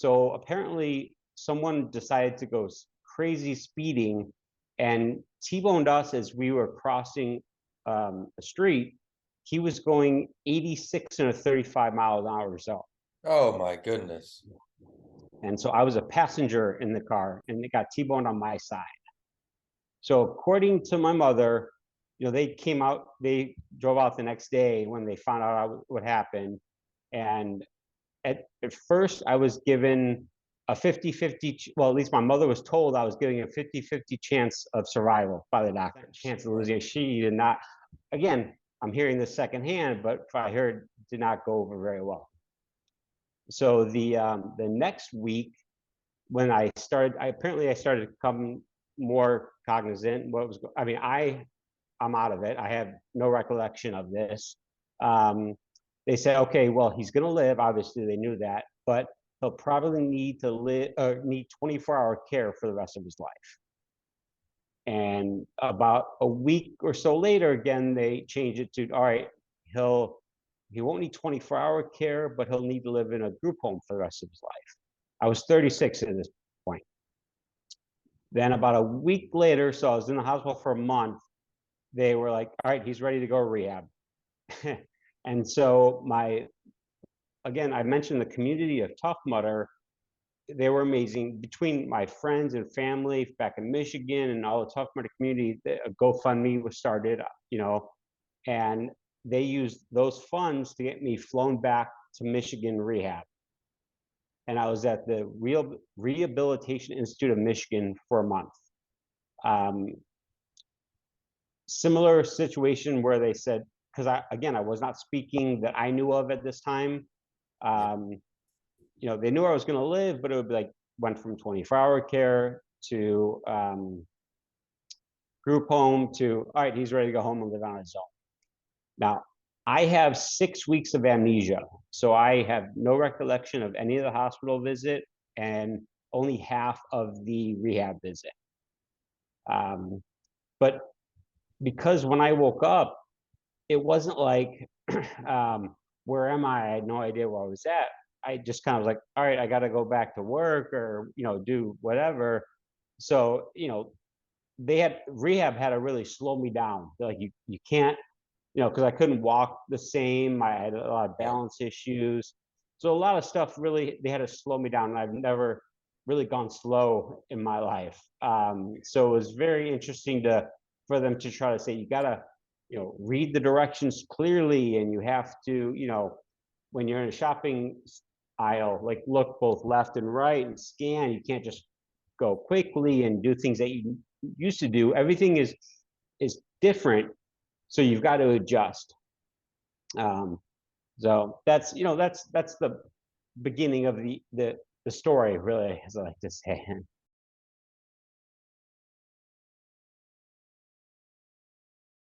So apparently someone decided to go crazy speeding and T-boned us as we were crossing a street. He was going 86 in a 35 mile an hour zone. Oh my goodness. And so I was a passenger in the car and it got T-boned on my side. So according to my mother, they drove out the next day when they found out what happened. And at first I was given a 50-50, well, at least my mother was told I was getting a 50-50 chance of survival by the doctor, chance of losing. She did not, again, I'm hearing this secondhand, but I heard did not go over very well. So the next week when I started, I started to become more cognizant. I'm out of it. I have no recollection of this. They said, okay, well, he's going to live. Obviously, they knew that, but he'll probably need to need 24-hour care for the rest of his life. And about a week or so later, again, they changed it to, all right, he won't need 24-hour care, but he'll need to live in a group home for the rest of his life. I was 36 at this point. Then about a week later, so I was in the hospital for a month, they were like, all right, he's ready to go to rehab. And so again, I mentioned the community of Tough Mudder. They were amazing. Between my friends and family back in Michigan and all the Tough Mudder community, a GoFundMe was started, and they used those funds to get me flown back to Michigan rehab. And I was at the Rehabilitation Institute of Michigan for a month. Similar situation where they said, because I was not speaking that I knew of at this time. They knew I was going to live, but it would be like went from 24-hour care to group home to, all right, he's ready to go home and live on his own. Now, I have 6 weeks of amnesia, so I have no recollection of any of the hospital visit and only half of the rehab visit. But because when I woke up, it wasn't like, where am I? I had no idea where I was at. I just kind of was like, all right, I got to go back to work or, do whatever. So, rehab had to really slow me down. They're like, you can't, because I couldn't walk the same. I had a lot of balance issues. So a lot of stuff really, they had to slow me down. And I've never really gone slow in my life. So it was very interesting for them to try to say, you got to, read the directions clearly, and you have to, when you're in a shopping aisle, like look both left and right and scan. You can't just go quickly and do things that you used to do. Everything is different, so you've got to adjust. So that's the beginning of the story, really, as I like to say.